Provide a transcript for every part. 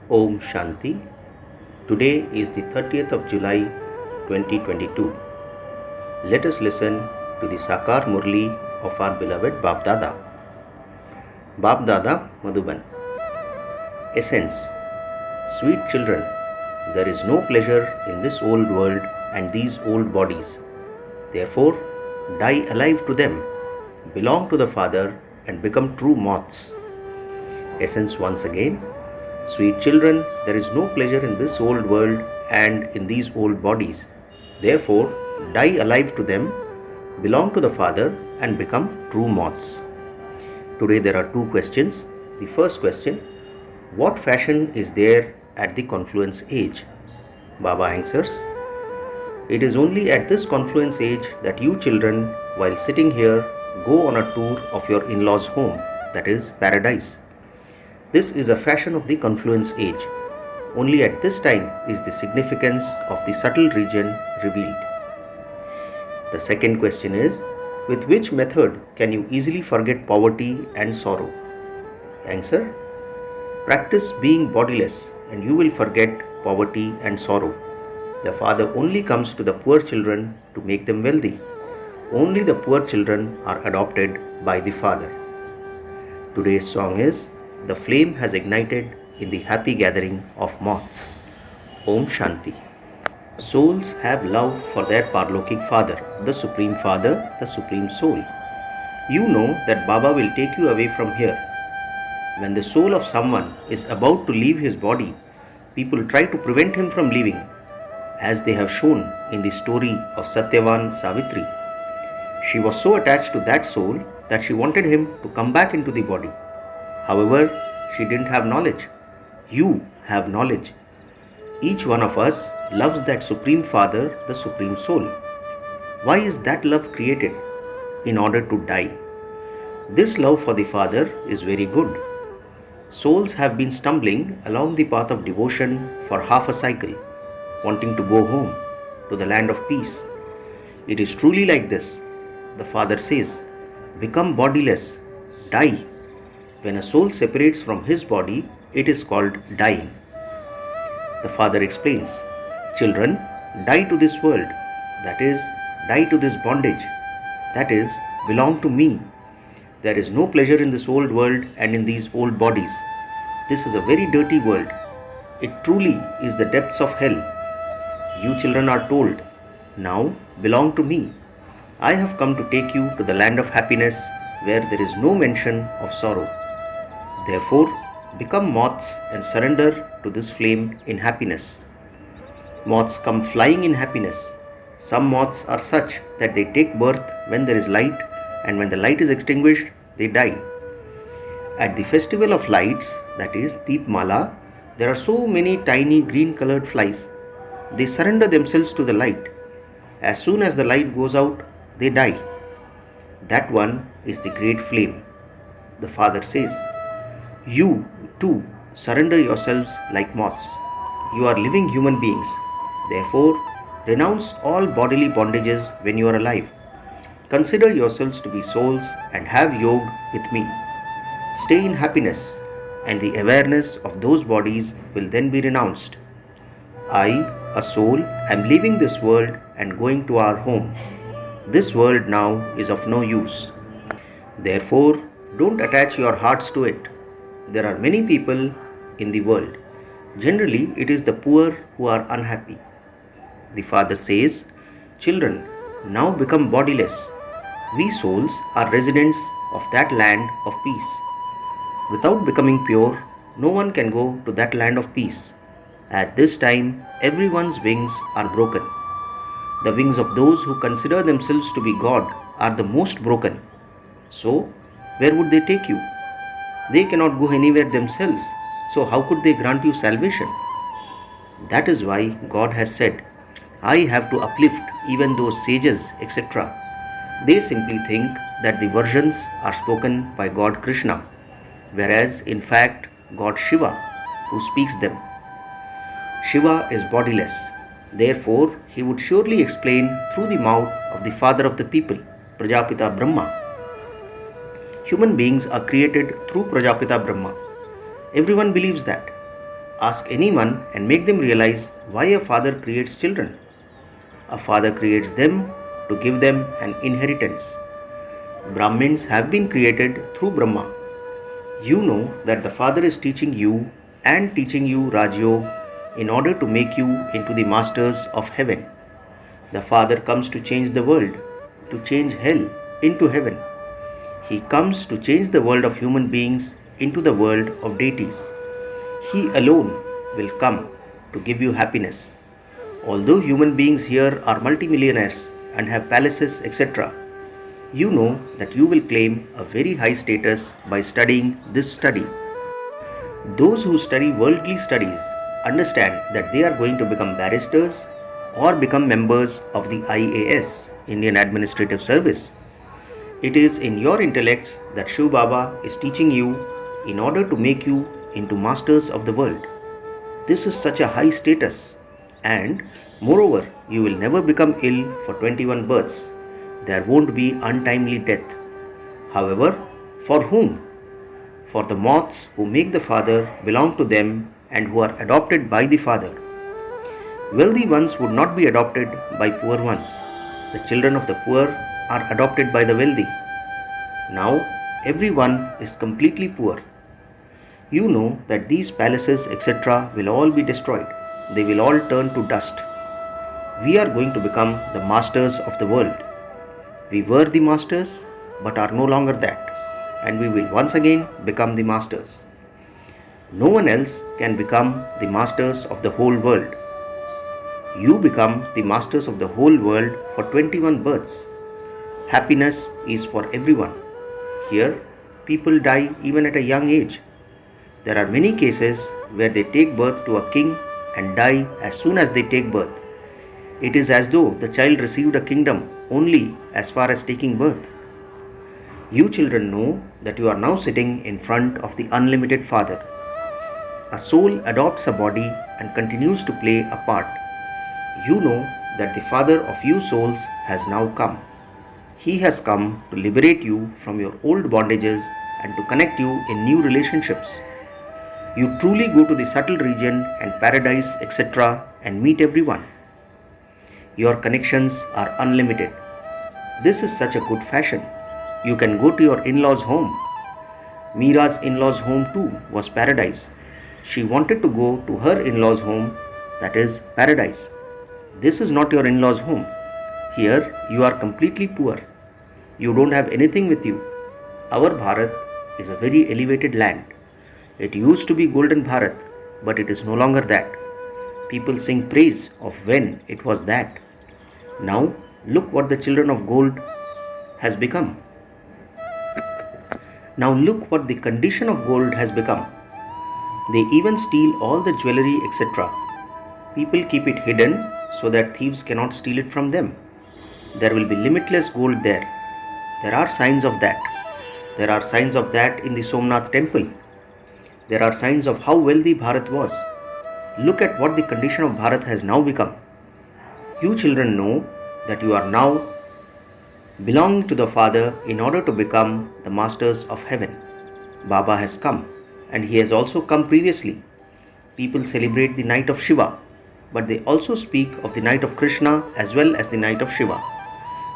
Om Shanti. Today is the 30th of July 2022. Let us listen to the Sakar Murli of our beloved Bap Dada. Bap Dada Madhuban. Essence. Sweet children, there is no pleasure in this old world and these old bodies. Therefore, die alive to them, belong to the Father and become true moths. Essence once again. Sweet children, there is no pleasure in this old world and in these old bodies. Therefore, die alive to them, belong to the Father and become true moths. Today there are two questions. The first question, what fashion is there at the confluence age? Baba answers, it is only at this confluence age that you children, while sitting here, go on a tour of your in-laws' home, that is paradise. This is a fashion of the confluence age. Only at this time is the significance of the subtle region revealed. The second question is, with which method can you easily forget poverty and sorrow? Answer, practice being bodiless and you will forget poverty and sorrow. The Father only comes to the poor children to make them wealthy. Only the poor children are adopted by the Father. Today's song is, the flame has ignited in the happy gathering of moths. Om Shanti. Souls have love for their Parlokik Father, the Supreme Father, the Supreme Soul. You know that Baba will take you away from here. When the soul of someone is about to leave his body, people try to prevent him from leaving, as they have shown in the story of Satyavan Savitri. She was so attached to that soul that she wanted him to come back into the body. However, she didn't have knowledge. You have knowledge. Each one of us loves that Supreme Father, the Supreme Soul. Why is that love created? In order to die. This love for the Father is very good. Souls have been stumbling along the path of devotion for half a cycle, wanting to go home, to the land of peace. It is truly like this. The Father says, become bodiless, die. When a soul separates from his body, it is called dying. The Father explains, children, die to this world, that is, die to this bondage, that is, belong to me. There is no pleasure in this old world and in these old bodies. This is a very dirty world. It truly is the depths of hell. You children are told, now belong to me. I have come to take you to the land of happiness where there is no mention of sorrow. Therefore, become moths and surrender to this flame in happiness. Moths come flying in happiness. Some moths are such that they take birth when there is light, and when the light is extinguished, they die. At the festival of lights, that is Deepmala, there are so many tiny green colored flies. They surrender themselves to the light. As soon as the light goes out, they die. That one is the great flame. The Father says, you, too, surrender yourselves like moths. You are living human beings. Therefore, renounce all bodily bondages when you are alive. Consider yourselves to be souls and have yoga with me. Stay in happiness, and the awareness of those bodies will then be renounced. I, a soul, am leaving this world and going to our home. This world now is of no use. Therefore, don't attach your hearts to it. There are many people in the world. Generally, it is the poor who are unhappy. The Father says, children, now become bodiless. We souls are residents of that land of peace. Without becoming pure, no one can go to that land of peace. At this time, everyone's wings are broken. The wings of those who consider themselves to be God are the most broken. So, where would they take you? They cannot go anywhere themselves, so how could they grant you salvation? That is why God has said, I have to uplift even those sages, etc. They simply think that the versions are spoken by God Krishna, whereas in fact God Shiva who speaks them. Shiva is bodiless. Therefore, he would surely explain through the mouth of the father of the people, Prajapita Brahma. Human beings are created through Prajapita Brahma. Everyone believes that. Ask anyone and make them realize why a father creates children. A father creates them to give them an inheritance. Brahmins have been created through Brahma. You know that the father is teaching you and teaching you Rajyog in order to make you into the masters of heaven. The father comes to change the world, to change hell into heaven. He comes to change the world of human beings into the world of deities. He alone will come to give you happiness. Although human beings here are multimillionaires and have palaces, etc., you know that you will claim a very high status by studying this study. Those who study worldly studies understand that they are going to become barristers or become members of the IAS, Indian Administrative Service. It is in your intellects that Shiv Baba is teaching you in order to make you into masters of the world. This is such a high status, and moreover, you will never become ill for 21 births. There won't be untimely death. However, for whom? For the moths who make the father belong to them and who are adopted by the father. Wealthy ones would not be adopted by poor ones. The children of the poor are adopted by the wealthy. Now, everyone is completely poor. You know that these palaces, etc., will all be destroyed. They will all turn to dust. We are going to become the masters of the world. We were the masters, but are no longer that, and we will once again become the masters. No one else can become the masters of the whole world. You become the masters of the whole world for 21 births. Happiness is for everyone. Here, people die even at a young age. There are many cases where they take birth to a king and die as soon as they take birth. It is as though the child received a kingdom only as far as taking birth. You children know that you are now sitting in front of the unlimited Father. A soul adopts a body and continues to play a part. You know that the Father of you souls has now come. He has come to liberate you from your old bondages and to connect you in new relationships. You truly go to the subtle region and paradise, etc., and meet everyone. Your connections are unlimited. This is such a good fashion. You can go to your in-laws' home. Meera's in-laws' home too was paradise. She wanted to go to her in-laws' home, that is paradise. This is not your in-laws' home. Here you are completely poor. You don't have anything with you. Our Bharat is a very elevated land. It used to be Golden Bharat, but it is no longer that. People sing praise of when it was that. Now look what the children of gold has become. Now look what the condition of gold has become. They even steal all the jewelry, etc. People keep it hidden so that thieves cannot steal it from them. There will be limitless gold there. There are signs of that. There are signs of that in the Somnath temple. There are signs of how wealthy Bharat was. Look at what the condition of Bharat has now become. You children know that you are now belonging to the Father in order to become the masters of heaven. Baba has come, and he has also come previously. People celebrate the night of Shiva, but they also speak of the night of Krishna as well as the night of Shiva.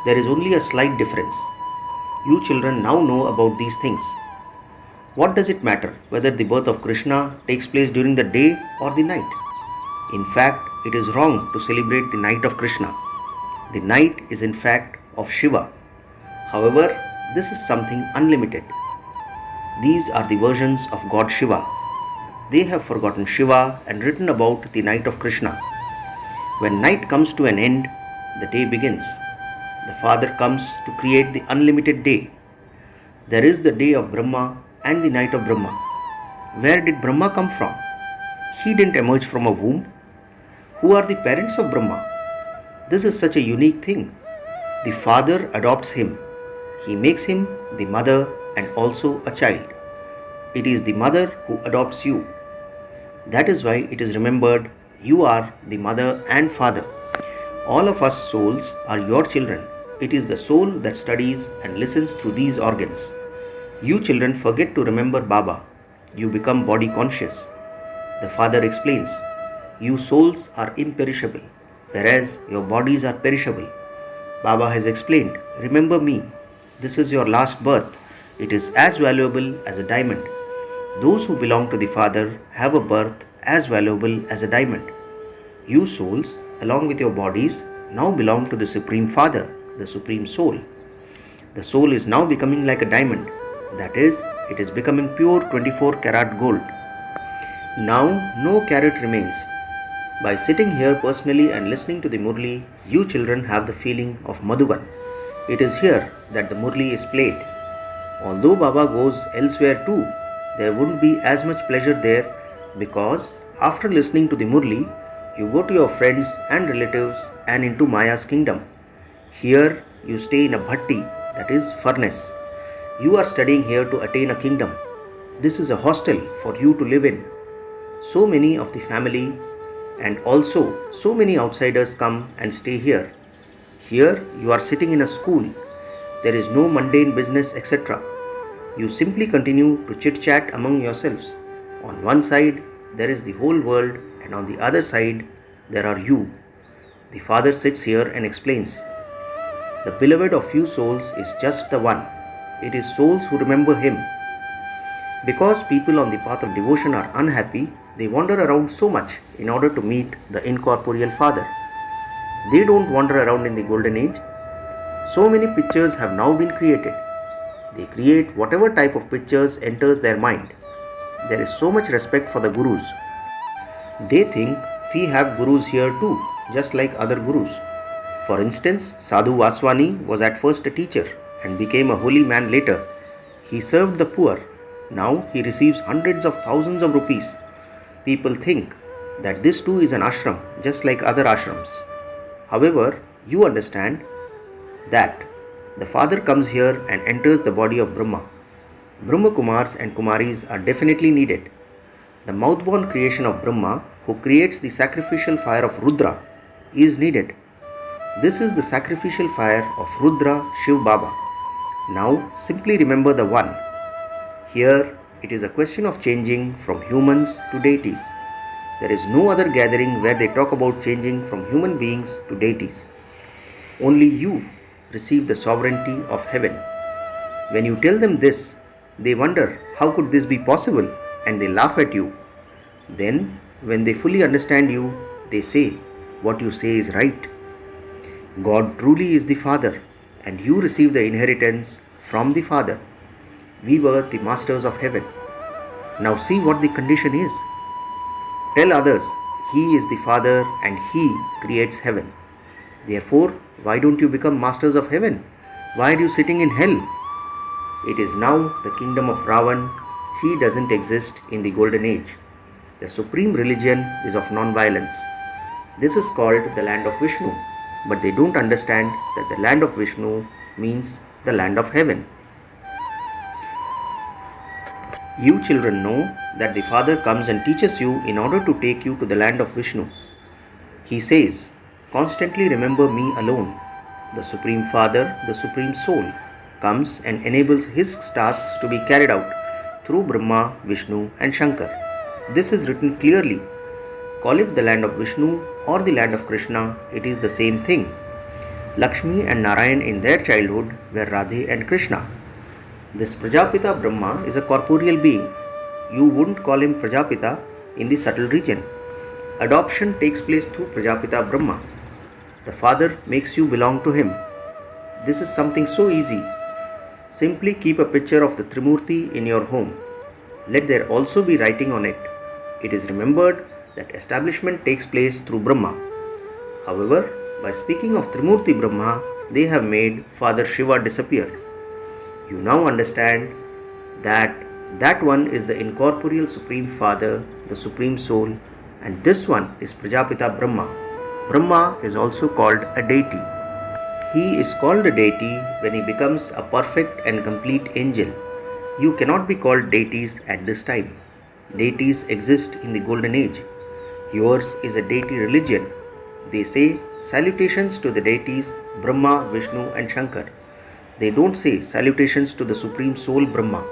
There is only a slight difference. You children now know about these things. What does it matter whether the birth of Krishna takes place during the day or the night? In fact, it is wrong to celebrate the night of Krishna. The night is in fact of Shiva. However, this is something unlimited. These are the versions of God Shiva. They have forgotten Shiva and written about the night of Krishna. When night comes to an end, the day begins. The Father comes to create the unlimited day. There is the day of Brahma and the night of Brahma. Where did Brahma come from? He didn't emerge from a womb. Who are the parents of Brahma? This is such a unique thing. The Father adopts him. He makes him the mother and also a child. It is the mother who adopts you. That is why it is remembered you are the mother and father. All of us souls are your children. It is the soul that studies and listens through these organs. You children forget to remember Baba. You become body conscious. The Father explains, "You souls are imperishable, whereas your bodies are perishable." Baba has explained, "Remember me. This is your last birth. It is as valuable as a diamond. Those who belong to the Father have a birth as valuable as a diamond. You souls, along with your bodies, now belong to the Supreme Father, the Supreme Soul. The soul is now becoming like a diamond. That is, it is becoming pure 24 karat gold. Now, no carat remains. By sitting here personally and listening to the Murli, you children have the feeling of Madhuban. It is here that the Murli is played. Although Baba goes elsewhere too, there wouldn't be as much pleasure there because after listening to the Murli, you go to your friends and relatives and into Maya's kingdom. Here you stay in a bhatti, that is furnace. You are studying here to attain a kingdom. This is a hostel for you to live in. So many of the family and also so many outsiders come and stay here. Here you are sitting in a school. There is no mundane business, etc. You simply continue to chit-chat among yourselves. On one side there is the whole world and on the other side there are you. The Father sits here and explains. The beloved of few souls is just the one. It is souls who remember him. Because people on the path of devotion are unhappy, they wander around so much in order to meet the incorporeal Father. They don't wander around in the golden age. So many pictures have now been created. They create whatever type of pictures enters their mind. There is so much respect for the gurus. They think we have gurus here too, just like other gurus. For instance, Sadhu Vaswani was at first a teacher and became a holy man later. He served the poor. Now he receives hundreds of thousands of rupees. People think that this too is an ashram, just like other ashrams. However, you understand that the Father comes here and enters the body of Brahma. Brahma Kumars and Kumaris are definitely needed. The mouth-born creation of Brahma, who creates the sacrificial fire of Rudra, is needed. This is the sacrificial fire of Rudra Shiv Baba. Now simply remember the one. Here it is a question of changing from humans to deities. There is no other gathering where they talk about changing from human beings to deities. Only you receive the sovereignty of heaven. When you tell them this, they wonder how could this be possible and they laugh at you. Then when they fully understand you, they say, what you say is right. God truly is the Father and you receive the inheritance from the Father. We were the masters of heaven. Now see what the condition is. Tell others, He is the Father and He creates heaven. Therefore, why don't you become masters of heaven? Why are you sitting in hell? It is now the kingdom of Ravan. He doesn't exist in the golden age. The supreme religion is of non-violence. This is called the land of Vishnu, but they don't understand that the land of Vishnu means the land of heaven. You children know that the Father comes and teaches you in order to take you to the land of Vishnu. He says, constantly remember me alone. The Supreme Father, the Supreme Soul, comes and enables his tasks to be carried out through Brahma, Vishnu and Shankar. This is written clearly. Call it the land of Vishnu or the land of Krishna, it is the same thing. Lakshmi and Narayan in their childhood were Radhe and Krishna. This Prajapita Brahma is a corporeal being. You wouldn't call him Prajapita in the subtle region. Adoption takes place through Prajapita Brahma. The Father makes you belong to him. This is something so easy. Simply keep a picture of the Trimurti in your home. Let there also be writing on it. It is remembered that establishment takes place through Brahma. However, by speaking of Trimurti Brahma, they have made Father Shiva disappear. You now understand that that one is the incorporeal Supreme Father, the Supreme Soul, and this one is Prajapita Brahma. Brahma is also called a deity. He is called a deity when he becomes a perfect and complete angel. You cannot be called deities at this time. Deities exist in the golden age. Yours is a deity religion. They say salutations to the deities Brahma, Vishnu and Shankar. They don't say salutations to the Supreme Soul Brahma.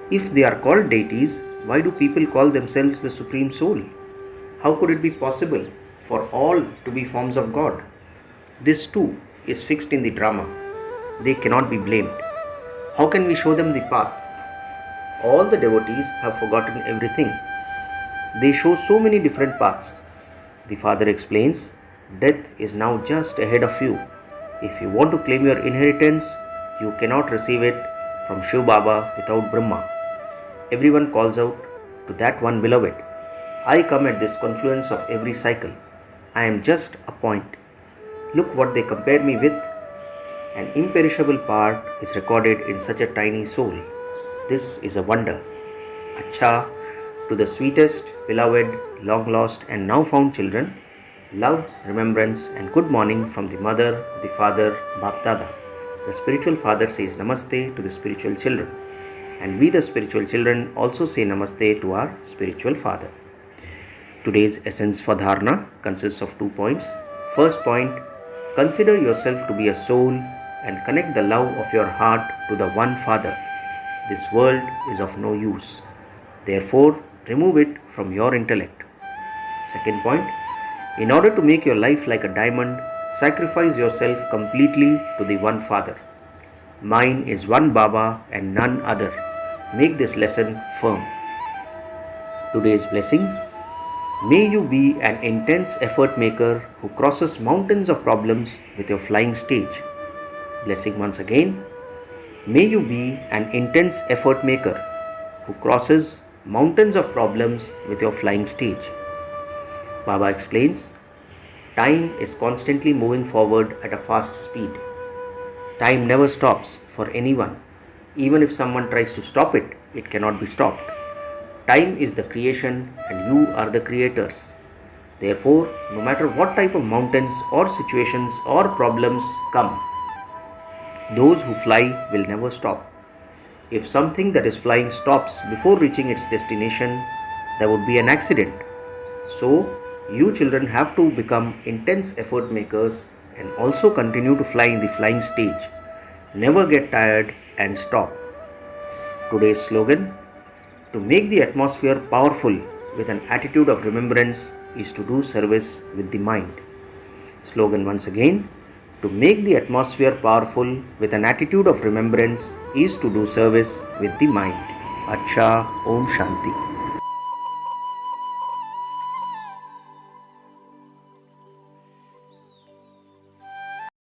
If they are called deities, Why do people call themselves the Supreme Soul? How could it be possible for all to be forms of God? This too is fixed in the drama. They cannot be blamed. How can we show them the path? All the devotees have forgotten everything. They show so many different paths. The father explains, death is now just ahead of you. If you want to claim your inheritance, you cannot receive it from Shiv Baba without Brahma. Everyone calls out to that one beloved. I come at this confluence of every cycle. I am just a point. Look what they compare me with. An imperishable part is recorded in such a tiny soul. This is a wonder. Acha, to the sweetest, beloved, long lost and now found children, love, remembrance and good morning from the mother, the father, Bap Dada. The spiritual father says Namaste to the spiritual children. And we the spiritual children also say Namaste to our spiritual father. Today's essence for dharana consists of 2 points. First point, consider yourself to be a soul and connect the love of your heart to the one Father. This world is of no use. Therefore, remove it from your intellect. Second point, in order to make your life like a diamond, sacrifice yourself completely to the one Father. Mine is one Baba and none other. Make this lesson firm. Today's blessing. May you be an intense effort maker who crosses mountains of problems with your flying stage. Blessing once again. May you be an intense effort maker who crosses mountains of problems with your flying stage. Baba explains, time is constantly moving forward at a fast speed. Time never stops for anyone. Even if someone tries to stop it, it cannot be stopped. Time is the creation and you are the creators. Therefore, no matter what type of mountains or situations or problems come, those who fly will never stop. If something that is flying stops before reaching its destination, there would be an accident. So, you children have to become intense effort makers and also continue to fly in the flying stage. Never get tired and stop. Today's slogan, to make the atmosphere powerful with an attitude of remembrance is to do service with the mind. Slogan once again, to make the atmosphere powerful with an attitude of remembrance is to do service with the mind. Acha, Om Shanti.